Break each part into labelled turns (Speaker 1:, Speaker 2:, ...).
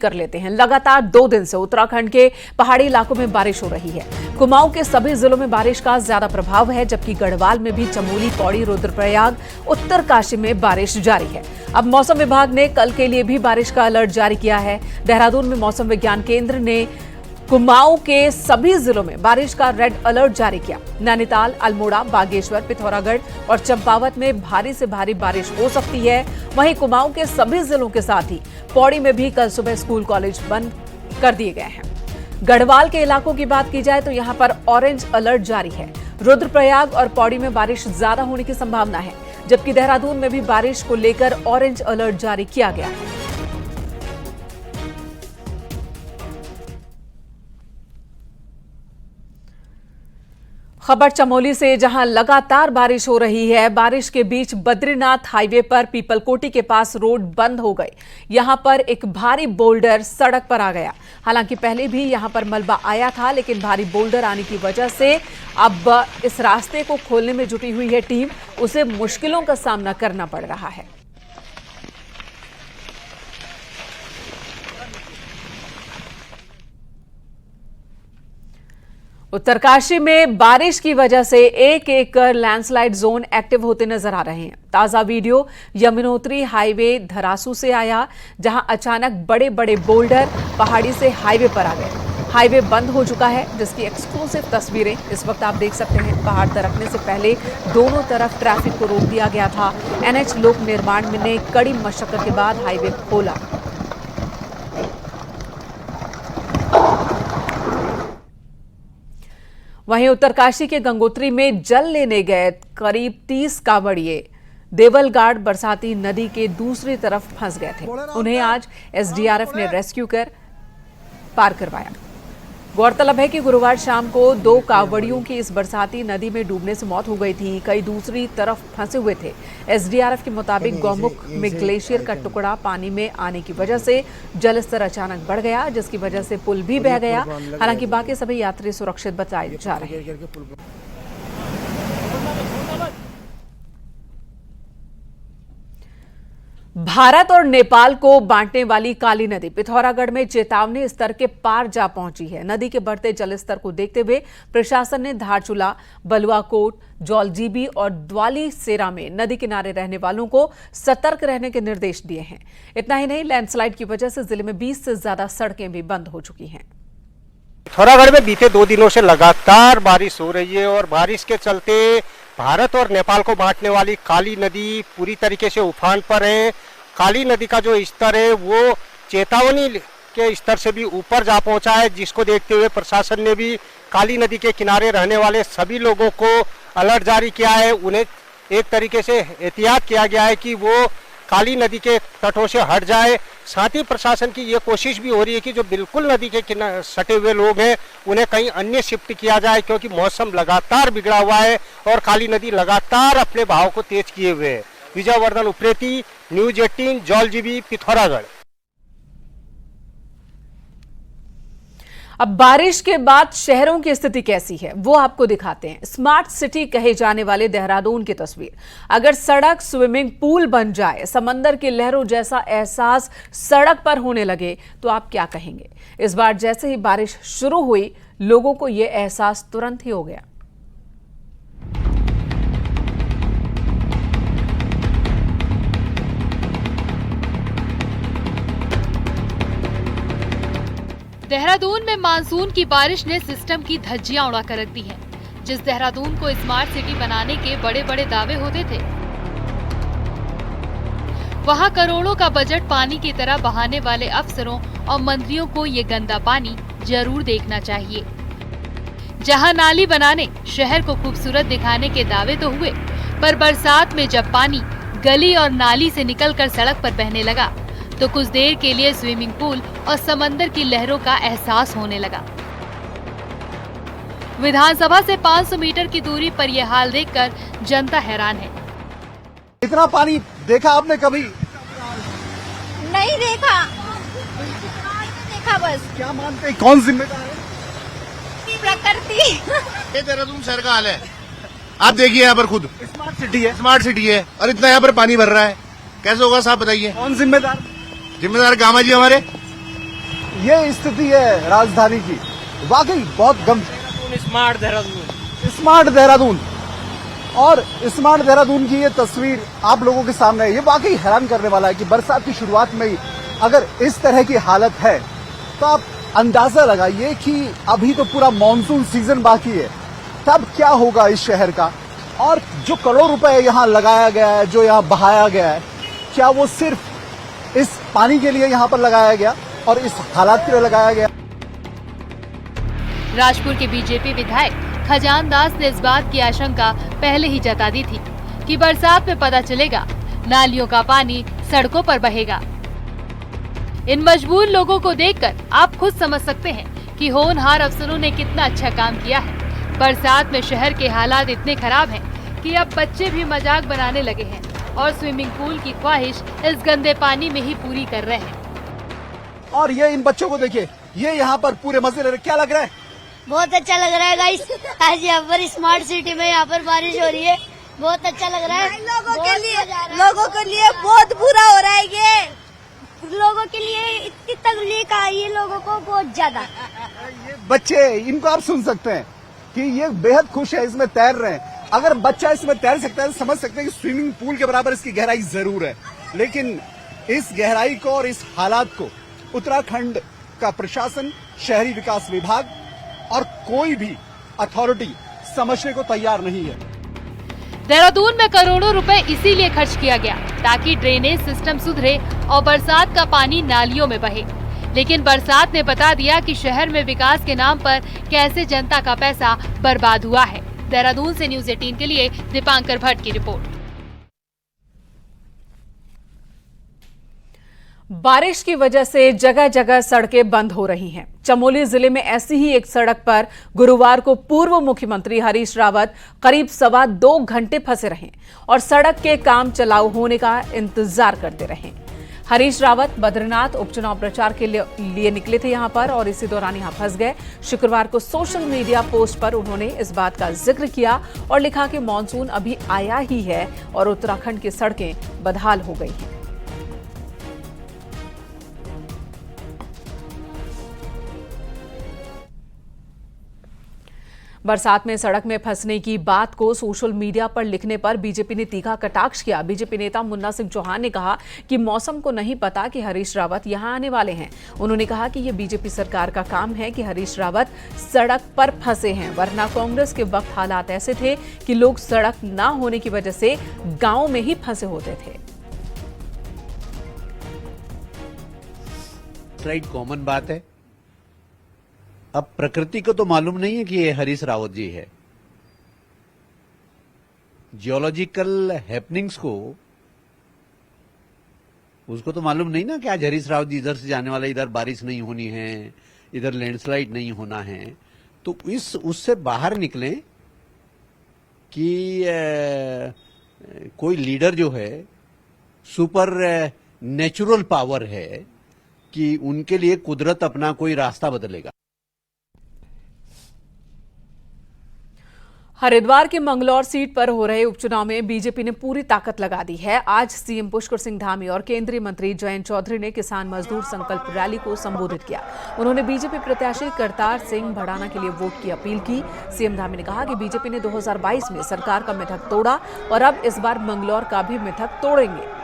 Speaker 1: कर लेते हैं। लगातार 2 दिन से उत्तराखंड के पहाड़ी इलाकों में बारिश हो रही है। कुमाऊं के सभी जिलों में बारिश का ज्यादा प्रभाव है, जबकि गढ़वाल में भी चमोली, पौड़ी, रुद्रप्रयाग, उत्तरकाशी में बारिश जारी है। अब मौसम विभाग ने कल के लिए भी बारिश का अलर्ट जारी किया है। देहरादून में मौसम विज्ञान केंद्र ने कुमाऊं के सभी जिलों में बारिश का रेड अलर्ट जारी किया। नैनीताल, अल्मोड़ा, बागेश्वर, पिथौरागढ़ और चंपावत में भारी से भारी बारिश हो सकती है। वहीं कुमाऊं के सभी जिलों के साथ ही पौड़ी में भी कल सुबह स्कूल कॉलेज बंद कर दिए गए हैं। गढ़वाल के इलाकों की बात की जाए तो यहां पर ऑरेंज अलर्ट जारी है। रुद्रप्रयाग और पौड़ी में बारिश ज्यादा होने की संभावना है, जबकि देहरादून में भी बारिश को लेकर ऑरेंज अलर्ट जारी किया गया है। खबर चमोली से, जहां लगातार बारिश हो रही है। बारिश के बीच बद्रीनाथ हाईवे पर पीपलकोटी के पास रोड बंद हो गई। यहां पर एक भारी बोल्डर सड़क पर आ गया। हालांकि पहले भी यहां पर मलबा आया था, लेकिन भारी बोल्डर आने की वजह से अब इस रास्ते को खोलने में जुटी हुई है टीम। उसे मुश्किलों का सामना करना पड़ रहा है। उत्तरकाशी में बारिश की वजह से एक एक कर लैंडस्लाइड जोन एक्टिव होते नजर आ रहे हैं। ताजा वीडियो यमुनोत्री हाईवे धरासू से आया, जहां अचानक बड़े बड़े बोल्डर पहाड़ी से हाईवे पर आ गए। हाईवे बंद हो चुका है, जिसकी एक्सक्लूसिव तस्वीरें इस वक्त आप देख सकते हैं। पहाड़ दरकने से पहले दोनों तरफ ट्रैफिक को रोक दिया गया था। एनएच लोक निर्माण ने कड़ी मशक्कत के बाद हाईवे खोला। वहीं उत्तरकाशी के गंगोत्री में जल लेने गए करीब 30 कांवड़िए देवलगाड़ बरसाती नदी के दूसरी तरफ फंस गए थे। उन्हें आज एसडीआरएफ ने रेस्क्यू कर पार करवाया। गौरतलब है कि गुरुवार शाम को 2 कांवड़ियों की इस बरसाती नदी में डूबने से मौत हो गई थी। कई दूसरी तरफ फंसे हुए थे। एसडीआरएफ के मुताबिक गौमुख में ग्लेशियर का टुकड़ा पानी में आने की वजह से जलस्तर अचानक बढ़ गया, जिसकी वजह से पुल भी बह गया। हालांकि बाकी सभी यात्री सुरक्षित बताए जा रहे हैं। भारत और नेपाल को बांटने वाली काली नदी पिथौरागढ़ में चेतावनी स्तर के पार जा पहुंची है। नदी के बढ़ते जलस्तर को देखते हुए प्रशासन ने धारचूला, बलुआकोट, जौलजीबी और द्वाली सेरा में नदी किनारे रहने वालों को सतर्क रहने के निर्देश दिए हैं। इतना ही नहीं, लैंडस्लाइड की वजह से जिले में 20 से ज्यादा सड़कें भी बंद हो चुकी हैं।
Speaker 2: पिथौरागढ़ में बीते 2 दिनों से लगातार बारिश हो रही है और बारिश के चलते भारत और नेपाल को बांटने वाली काली नदी पूरी तरीके से उफान पर है। काली नदी का जो स्तर है वो चेतावनी के स्तर से भी ऊपर जा पहुंचा है, जिसको देखते हुए प्रशासन ने भी काली नदी के किनारे रहने वाले सभी लोगों को अलर्ट जारी किया है। उन्हें एक तरीके से एहतियात किया गया है कि वो काली नदी के तटों से हट जाए। साथ ही प्रशासन की ये कोशिश भी हो रही है कि जो बिल्कुल नदी के किनारे सटे हुए लोग हैं उन्हें कहीं अन्य शिफ्ट किया जाए, क्योंकि मौसम लगातार बिगड़ा हुआ है और काली नदी लगातार अपने बहाव को तेज किए हुए है। विजय वर्धन उप्रेती, न्यूज 18, जौलजीबी, पिथौरागढ़।
Speaker 1: अब बारिश के बाद शहरों की स्थिति कैसी है वो आपको दिखाते हैं। स्मार्ट सिटी कहे जाने वाले देहरादून की तस्वीर। अगर सड़क स्विमिंग पूल बन जाए, समंदर की लहरों जैसा एहसास सड़क पर होने लगे, तो आप क्या कहेंगे? इस बार जैसे ही बारिश शुरू हुई, लोगों को यह एहसास तुरंत ही हो गया।
Speaker 3: देहरादून में मानसून की बारिश ने सिस्टम की धज्जियां उड़ा कर रख दी हैं। जिस देहरादून को स्मार्ट सिटी बनाने के बड़े बड़े दावे होते थे, वहां करोड़ों का बजट पानी की तरह बहाने वाले अफसरों और मंत्रियों को ये गंदा पानी जरूर देखना चाहिए। जहां नाली बनाने, शहर को खूबसूरत दिखाने के दावे तो हुए, पर बरसात में जब पानी गली और नाली से निकलकर सड़क पर बहने लगा, तो कुछ देर के लिए स्विमिंग पूल और समंदर की लहरों का एहसास होने लगा। विधानसभा से 500 मीटर की दूरी पर यह हाल देखकर जनता हैरान है।
Speaker 4: इतना पानी देखा आपने कभी?
Speaker 5: नहीं देखा, बस।
Speaker 4: क्या मानते हैं, कौन जिम्मेदार है?
Speaker 5: प्रकृति।
Speaker 6: ये देहरादून शहर का हाल है, आप देखिए यहाँ पर खुद।
Speaker 4: स्मार्ट सिटी है,
Speaker 6: स्मार्ट सिटी है और इतना यहाँ पर पानी भर रहा है, कैसे होगा साहब बताइए?
Speaker 4: कौन जिम्मेदार?
Speaker 6: जिम्मेदार गामा जी हमारे।
Speaker 4: ये स्थिति है राजधानी की, वाकई बहुत गम।
Speaker 2: स्मार्ट देहरादून,
Speaker 4: स्मार्ट देहरादून और स्मार्ट देहरादून की ये तस्वीर आप लोगों के सामने है। ये वाकई हैरान करने वाला है कि बरसात की शुरुआत में ही अगर इस तरह की हालत है तो आप अंदाजा लगाइए कि अभी तो पूरा मॉनसून सीजन बाकी है, तब क्या होगा इस शहर का। और जो करोड़ रुपए यहाँ लगाया गया है, जो यहाँ बहाया गया है, क्या वो सिर्फ इस पानी के लिए यहाँ पर लगाया गया और इस हालात के लिए लगाया गया?
Speaker 3: राजपुर के बीजेपी विधायक खजान दास ने इस बात की आशंका पहले ही जता दी थी कि बरसात में पता चलेगा नालियों का पानी सड़कों पर बहेगा। इन मजबूर लोगों को देखकर आप खुद समझ सकते हैं कि होनहार अफसरों ने कितना अच्छा काम किया है। बरसात में शहर के हालात इतने खराब हैं कि अब बच्चे भी मजाक बनाने लगे हैं और स्विमिंग पूल की ख्वाहिश इस गंदे पानी में ही पूरी कर रहे हैं।
Speaker 4: और ये इन बच्चों को देखिए, ये यहाँ पर पूरे मजे ले रहे। क्या लग रहा है?
Speaker 5: बहुत अच्छा लग रहा है गाइस। आज यहाँ पर स्मार्ट सिटी में यहाँ पर बारिश हो रही है, बहुत अच्छा लग रहा है। लोगों के लिए बहुत बुरा हो रहा है। ये लोगों के लिए इतनी तकलीफ आई है, लोगों को बहुत ज्यादा।
Speaker 4: ये बच्चे, इनको आप सुन सकते हैं कि ये बेहद खुश है, इसमें तैर रहे हैं। अगर बच्चा इसमें तैर सकता है तो समझ सकते हैं कि स्विमिंग पूल के बराबर इसकी गहराई जरूर है, लेकिन इस गहराई को और इस हालात को उत्तराखंड का प्रशासन, शहरी विकास विभाग और कोई भी अथॉरिटी समझने को तैयार नहीं है।
Speaker 3: देहरादून में करोड़ों रुपए इसीलिए खर्च किया गया ताकि ड्रेनेज सिस्टम सुधरे और बरसात का पानी नालियों में बहे। लेकिन बरसात ने बता दिया कि शहर में विकास के नाम पर कैसे जनता का पैसा बर्बाद हुआ है। देहरादून से न्यूज़ 18 के लिए दीपांकर भट्ट की रिपोर्ट।
Speaker 1: बारिश की वजह से जगह जगह सड़कें बंद हो रही हैं। चमोली जिले में ऐसी ही एक सड़क पर गुरुवार को पूर्व मुख्यमंत्री हरीश रावत करीब 2.25 घंटे फंसे रहे और सड़क के काम चलाऊ होने का इंतजार करते रहे। हरीश रावत बद्रीनाथ उपचुनाव प्रचार के लिए निकले थे यहां पर और इसी दौरान यहां फंस गए। शुक्रवार को सोशल मीडिया पोस्ट पर उन्होंने इस बात का जिक्र किया और लिखा कि मॉनसून अभी आया ही है और उत्तराखंड की सड़कें बदहाल हो गई हैं। बरसात में सड़क में फंसने की बात को सोशल मीडिया पर लिखने पर बीजेपी ने तीखा कटाक्ष किया। बीजेपी नेता मुन्ना सिंह चौहान ने कहा कि मौसम को नहीं पता कि हरीश रावत यहां आने वाले हैं। उन्होंने कहा कि यह बीजेपी सरकार का काम है कि हरीश रावत सड़क पर फंसे हैं, वरना कांग्रेस के वक्त हालात ऐसे थे कि लोग सड़क न होने की वजह से गांव में ही फंसे होते थे।
Speaker 7: राइट, कॉमन बात है। अब प्रकृति को तो मालूम नहीं है कि ये हरीश रावत जी है। जियोलॉजिकल हैपनिंग्स को उसको तो मालूम नहीं ना कि आज हरीश रावत जी इधर से जाने वाला, इधर बारिश नहीं होनी है, इधर लैंडस्लाइड नहीं होना है। तो उससे बाहर निकलें कि कोई लीडर जो है सुपर नेचुरल पावर है कि उनके लिए कुदरत अपना कोई रास्ता बदलेगा।
Speaker 1: हरिद्वार के मंगलौर सीट पर हो रहे उपचुनाव में बीजेपी ने पूरी ताकत लगा दी है। आज सीएम पुष्कर सिंह धामी और केंद्रीय मंत्री जयंत चौधरी ने किसान मजदूर संकल्प रैली को संबोधित किया। उन्होंने बीजेपी प्रत्याशी करतार सिंह भड़ाना के लिए वोट की अपील की। सीएम धामी ने कहा कि बीजेपी ने 2022 में सरकार का मिथक तोड़ा और अब इस बार मंगलौर का भी मिथक तोड़ेंगे।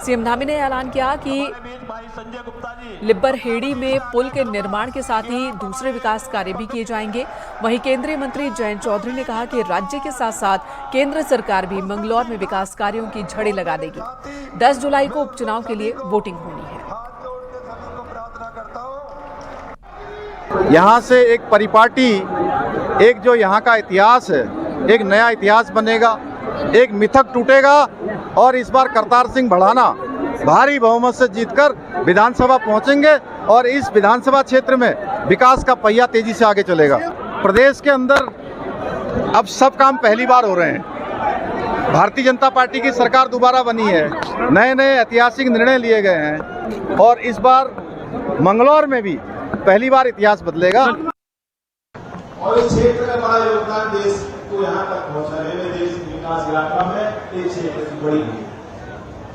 Speaker 1: सीएम धामी ने ऐलान किया कि लिब्बरहेड़ी में पुल के निर्माण के साथ ही दूसरे विकास कार्य भी किए जाएंगे। वहीं केंद्रीय मंत्री जयंत चौधरी ने कहा कि राज्य के साथ साथ केंद्र सरकार भी मंगलौर में विकास कार्यों की झड़ी लगा देगी। 10 जुलाई को उपचुनाव के लिए वोटिंग होनी है।
Speaker 4: यहाँ से एक परिपाटी, एक जो यहाँ का इतिहास है, एक नया इतिहास बनेगा, एक मिथक टूटेगा और इस बार करतार सिंह भड़ाना भारी बहुमत से जीतकर विधानसभा पहुंचेंगे और इस विधानसभा क्षेत्र में विकास का पहिया तेजी से आगे चलेगा। प्रदेश के अंदर अब सब काम पहली बार हो रहे हैं। भारतीय जनता पार्टी की सरकार दोबारा बनी है, नए नए ऐतिहासिक निर्णय लिए गए हैं और इस बार मंगलौर में भी पहली बार इतिहास बदलेगा।
Speaker 8: और इस क्षेत्र का बड़ा योगदान देश को यहाँ तक पहुँचाने में, देश की विकास यात्रा में एक क्षेत्र की बड़ी है।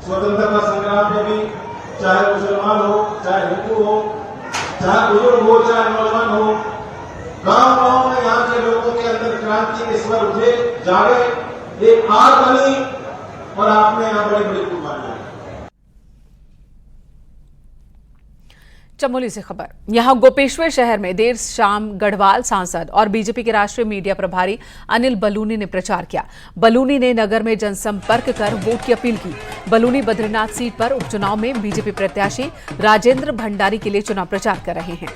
Speaker 8: स्वतंत्रता संग्राम में भी चाहे मुसलमान हो, चाहे हिंदू हो, चाहे बुजुर्ग हो चाहे नौजवान हो, गांव गांव में यहाँ के लोगों के अंदर क्रांति के स्वर उठे, जागे, एक आग बनी और आपने यहाँ बड़ी बड़ी कुर्बानियां।
Speaker 1: चमोली से खबर। यहां गोपेश्वर शहर में देर शाम गढ़वाल सांसद और बीजेपी के राष्ट्रीय मीडिया प्रभारी अनिल बलूनी ने प्रचार किया। बलूनी ने नगर में जनसंपर्क कर वोट की अपील की। बलूनी बद्रीनाथ सीट पर उपचुनाव में बीजेपी प्रत्याशी राजेंद्र भंडारी के लिए चुनाव प्रचार कर रहे हैं।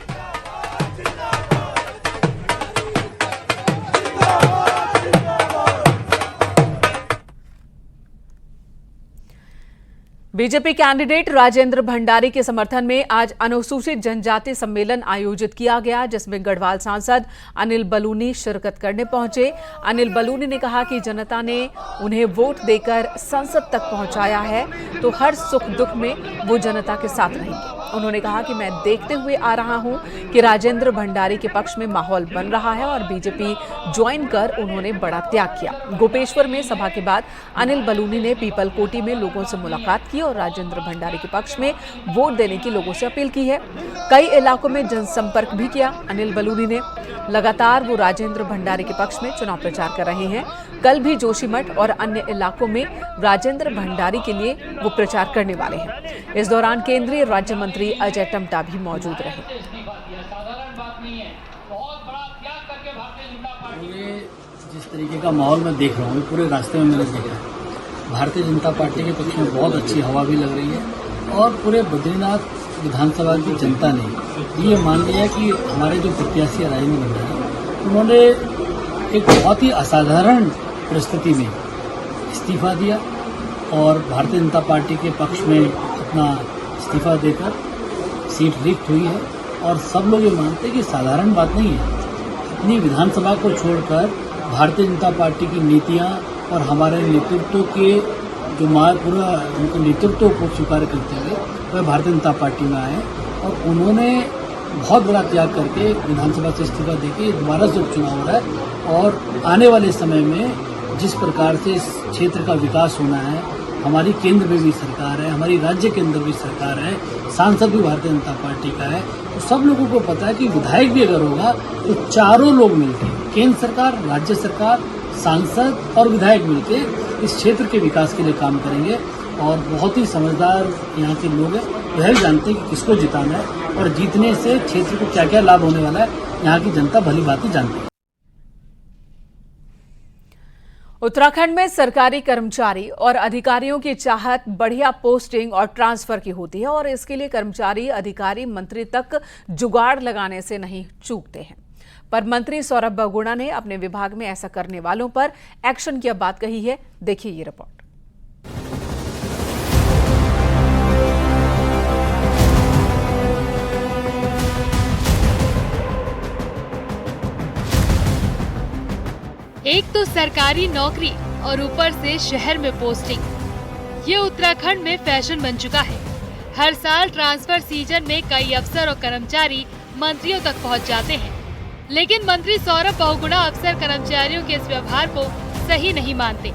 Speaker 1: बीजेपी कैंडिडेट राजेंद्र भंडारी के समर्थन में आज अनुसूचित जनजाति सम्मेलन आयोजित किया गया, जिसमें गढ़वाल सांसद अनिल बलूनी शिरकत करने पहुंचे। अनिल बलूनी ने कहा कि जनता ने उन्हें वोट देकर संसद तक पहुंचाया है, तो हर सुख दुख में वो जनता के साथ रहेंगे। उन्होंने कहा कि मैं देखते हुए आ रहा हूं कि राजेंद्र भंडारी के पक्ष में माहौल बन रहा है और बीजेपी ज्वाइन कर उन्होंने बड़ा त्याग किया। गोपेश्वर में सभा के बाद अनिल बलूनी ने पीपल कोटी में लोगों से मुलाकात की और राजेंद्र भंडारी के पक्ष में वोट देने की लोगों से अपील की है। कई इलाकों में जनसंपर्क भी किया। अनिल बलूनी ने लगातार वो राजेंद्र भंडारी के पक्ष में चुनाव प्रचार कर रहे हैं। कल भी जोशीमठ और अन्य इलाकों में राजेंद्र भंडारी के लिए वो प्रचार करने वाले हैं। इस दौरान केंद्रीय राज्य मंत्री अजय टम्टा भी मौजूद रहे।
Speaker 9: जिस तरीके का माहौल मैं देख रहा हूँ, पूरे रास्ते में मैंने देखा, भारतीय जनता पार्टी के पक्ष में बहुत अच्छी हवा भी लग रही है और पूरे बद्रीनाथ विधानसभा की जनता ने ये मान लिया कि हमारे जो प्रत्याशी राजेंद्र भंडारी, उन्होंने एक बहुत ही असाधारण परिस्थिति में इस्तीफा दिया और भारतीय जनता पार्टी के पक्ष में अपना इस्तीफा देकर सीट रिक्त हुई है। और सब लोग ये मानते हैं कि साधारण बात नहीं है। अपनी विधानसभा को छोड़कर भारतीय जनता पार्टी की नीतियाँ और हमारे नेतृत्व के जो पूरा उनको नेतृत्व को स्वीकार करते हुए वह भारतीय जनता पार्टी में आए और उन्होंने बहुत बड़ा त्याग करके विधानसभा से इस्तीफा देके दोबारा से उपचुनाव हो रहा है। और आने वाले समय में जिस प्रकार से इस क्षेत्र का विकास होना है, हमारी केंद्र में भी सरकार है, हमारी राज्य के अंदर भी सरकार है, सांसद भी भारतीय जनता पार्टी का है, तो सब लोगों को पता है कि विधायक भी अगर होगा तो चारों लोग मिलकर, केंद्र सरकार, राज्य सरकार, सांसद और विधायक मिलकर इस क्षेत्र के विकास के लिए काम करेंगे। और बहुत ही समझदार यहाँ के लोग हैं, वह भी जानते हैं कि किसको जिताना है और जीतने से क्षेत्र को क्या क्या लाभ होने वाला है, यहाँ की जनता भली भांति जानती है।
Speaker 1: उत्तराखंड में सरकारी कर्मचारी और अधिकारियों की चाहत बढ़िया पोस्टिंग और ट्रांसफर की होती है और इसके लिए कर्मचारी, अधिकारी, मंत्री तक जुगाड़ लगाने से नहीं चूकते हैं। पर मंत्री सौरभ बहुगुणा ने अपने विभाग में ऐसा करने वालों पर एक्शन की बात कही है। देखिए ये रिपोर्ट।
Speaker 3: एक तो सरकारी नौकरी और ऊपर से शहर में पोस्टिंग। ये उत्तराखंड में फैशन बन चुका है। हर साल ट्रांसफर सीजन में कई अफसर और कर्मचारी मंत्रियों तक पहुंच जाते हैं, लेकिन मंत्री सौरभ बहुगुणा अफसर कर्मचारियों के इस व्यवहार को सही नहीं मानते।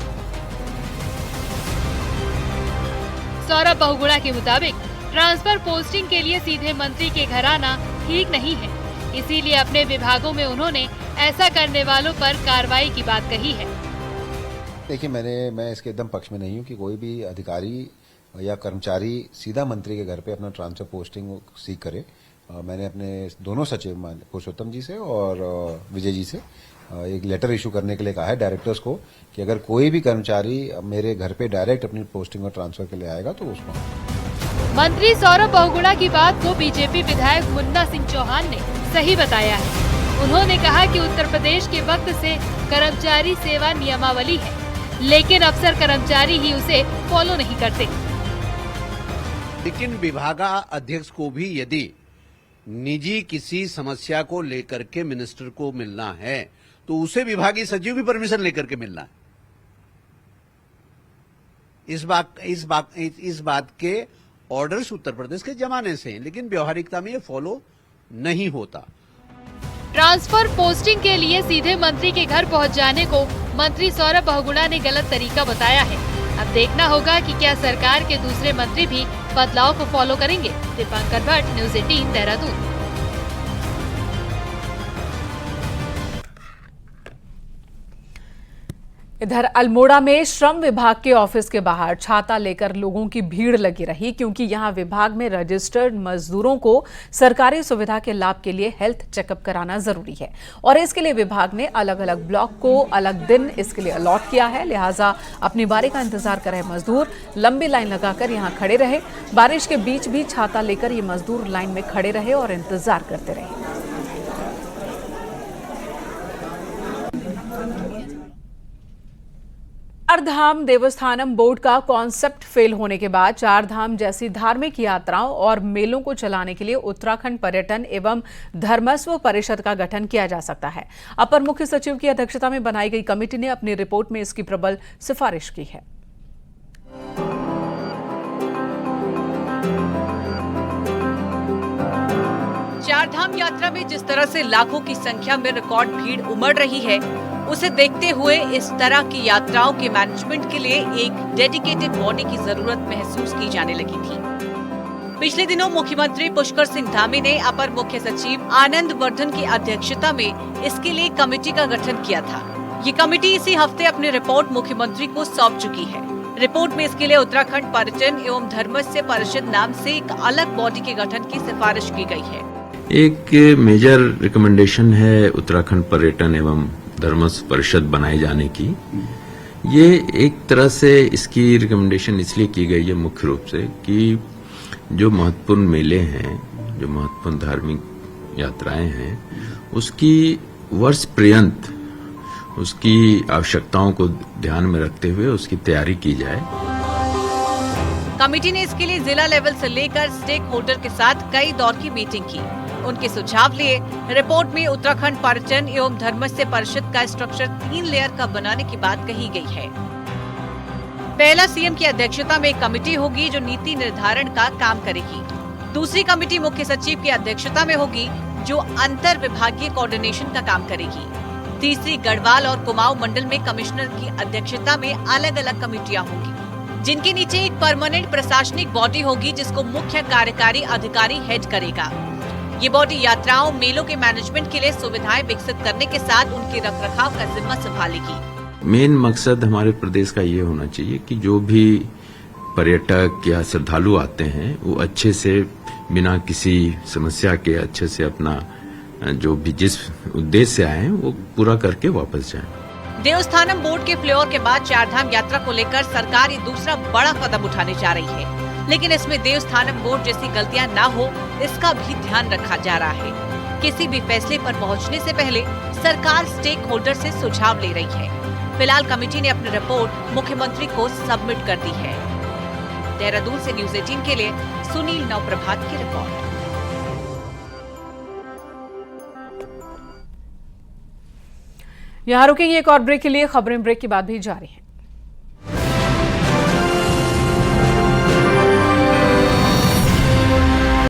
Speaker 3: सौरभ बहुगुणा के मुताबिक ट्रांसफर पोस्टिंग के लिए सीधे मंत्री के घर आना ठीक नहीं है, इसीलिए अपने विभागों में उन्होंने ऐसा करने वालों पर कार्रवाई की बात कही है।
Speaker 10: देखिए, मैं इसके एकदम पक्ष में नहीं हूँ कि कोई भी अधिकारी या कर्मचारी सीधा मंत्री के घर पे अपना ट्रांसफर पोस्टिंग सीख करे। मैंने अपने दोनों सचिव पुरुषोत्तम जी से और विजय जी से एक लेटर इशू करने के लिए कहा है डायरेक्टर्स को कि अगर कोई भी कर्मचारी मेरे घर पे डायरेक्ट अपनी पोस्टिंग और ट्रांसफर के लिए आएगा तो उसको।
Speaker 3: मंत्री सौरभ बहुगुणा की बात को बीजेपी विधायक मुन्ना सिंह चौहान ने सही बताया है। उन्होंने कहा कि उत्तर प्रदेश के वक्त से कर्मचारी सेवा नियमावली है, लेकिन अफसर कर्मचारी ही उसे फॉलो नहीं करते।
Speaker 7: लेकिन विभागाध्यक्ष को भी यदि निजी किसी समस्या को लेकर के मिनिस्टर को मिलना है तो उसे विभागीय सचिव भी परमिशन लेकर के मिलना है। इस बात के ऑर्डर्स उत्तर प्रदेश के जमाने से हैं, लेकिन व्यवहारिकता में ये फॉलो नहीं होता।
Speaker 3: ट्रांसफर पोस्टिंग के लिए सीधे मंत्री के घर पहुंच जाने को मंत्री सौरभ बहुगुणा ने गलत तरीका बताया है। अब देखना होगा कि क्या सरकार के दूसरे मंत्री भी बदलाव को फॉलो करेंगे। दीपांकर भट्ट, न्यूज़ 18, देहरादून।
Speaker 1: इधर अल्मोड़ा में श्रम विभाग के ऑफिस के बाहर छाता लेकर लोगों की भीड़ लगी रही, क्योंकि यहां विभाग में रजिस्टर्ड मजदूरों को सरकारी सुविधा के लाभ के लिए हेल्थ चेकअप कराना जरूरी है और इसके लिए विभाग ने अलग अलग ब्लॉक को अलग दिन इसके लिए अलॉट किया है। लिहाजा अपनी बारी का इंतजार कर रहे मजदूर लंबी लाइन लगाकर यहां खड़े रहे। बारिश के बीच भी छाता लेकर ये मजदूर लाइन में खड़े रहे और इंतजार करते रहे। चारधाम देवस्थानम बोर्ड का कॉन्सेप्ट फेल होने के बाद चारधाम जैसी धार्मिक यात्राओं और मेलों को चलाने के लिए उत्तराखंड पर्यटन एवं धर्मस्व परिषद का गठन किया जा सकता है। अपर मुख्य सचिव की अध्यक्षता में बनाई गई कमेटी ने अपनी रिपोर्ट में इसकी प्रबल सिफारिश की है।
Speaker 11: चारधाम यात्रा में जिस तरह से लाखों की संख्या में रिकॉर्ड भीड़ उमड़ रही है, उसे देखते हुए इस तरह की यात्राओं के मैनेजमेंट के लिए एक डेडिकेटेड बॉडी की जरूरत महसूस की जाने लगी थी। पिछले दिनों मुख्यमंत्री पुष्कर सिंह धामी ने अपर मुख्य सचिव आनंद वर्धन की अध्यक्षता में इसके लिए कमेटी का गठन किया था। ये कमेटी इसी हफ्ते अपनी रिपोर्ट मुख्यमंत्री को सौंप चुकी है। रिपोर्ट में इसके लिए उत्तराखंड पर्यटन एवं धर्मस्व परिषद नाम से एक अलग बॉडी के गठन की सिफारिश की गई है।
Speaker 12: एक मेजर रिकमेंडेशन है उत्तराखंड पर्यटन एवं धर्मस्व परिषद बनाए जाने की। ये एक तरह से इसकी रिकमेंडेशन इसलिए की गई है मुख्य रूप से कि जो महत्वपूर्ण मेले हैं, जो महत्वपूर्ण धार्मिक यात्राएं हैं, उसकी वर्ष पर्यंत उसकी आवश्यकताओं को ध्यान में रखते हुए उसकी तैयारी की जाए।
Speaker 11: कमेटी ने इसके लिए जिला लेवल से लेकर स्टेक होल्डर के साथ कई दौर की मीटिंग की। उनके सुझाव लिए रिपोर्ट में उत्तराखंड पर्यटन एवं धर्मस्व परिषद का स्ट्रक्चर 3 लेयर का बनाने की बात कही गई है। पहला सीएम की अध्यक्षता में एक कमेटी होगी जो नीति निर्धारण का काम करेगी। दूसरी कमेटी मुख्य सचिव की अध्यक्षता में होगी जो अंतर विभागीय कोऑर्डिनेशन का काम करेगी। तीसरी गढ़वाल और कुमाऊं मंडल में कमिश्नर की अध्यक्षता में अलग अलग कमेटियां होंगी, जिनके नीचे एक परमानेंट प्रशासनिक बॉडी होगी जिसको मुख्य कार्यकारी अधिकारी हेड करेगा। ये बॉडी यात्राओं मेलों के मैनेजमेंट के लिए सुविधाएं विकसित करने के साथ उनके रखरखाव का जिम्मा संभालेगी।
Speaker 12: मेन मकसद हमारे प्रदेश का ये होना चाहिए कि जो भी पर्यटक या श्रद्धालु आते हैं वो अच्छे से बिना किसी समस्या के अच्छे से अपना जो भी जिस उद्देश्य से आए हैं वो पूरा करके वापस जाएं।
Speaker 11: देवस्थानम बोर्ड के फ्लोर के बाद चारधाम यात्रा को लेकर सरकार ये दूसरा बड़ा कदम उठाने जा रही है, लेकिन इसमें देवस्थानम बोर्ड जैसी गलतियां ना हो इसका भी ध्यान रखा जा रहा है। किसी भी फैसले पर पहुंचने से पहले सरकार स्टेक होल्डर से सुझाव ले रही है। फिलहाल कमेटी ने अपनी रिपोर्ट मुख्यमंत्री को सबमिट कर दी है। देहरादून से न्यूज़ 18 के लिए सुनील नवप्रभात की रिपोर्ट।
Speaker 1: यहाँ रुकेंगे एक और ब्रेक के लिए। खबरें ब्रेक के बाद भी जारी हैं।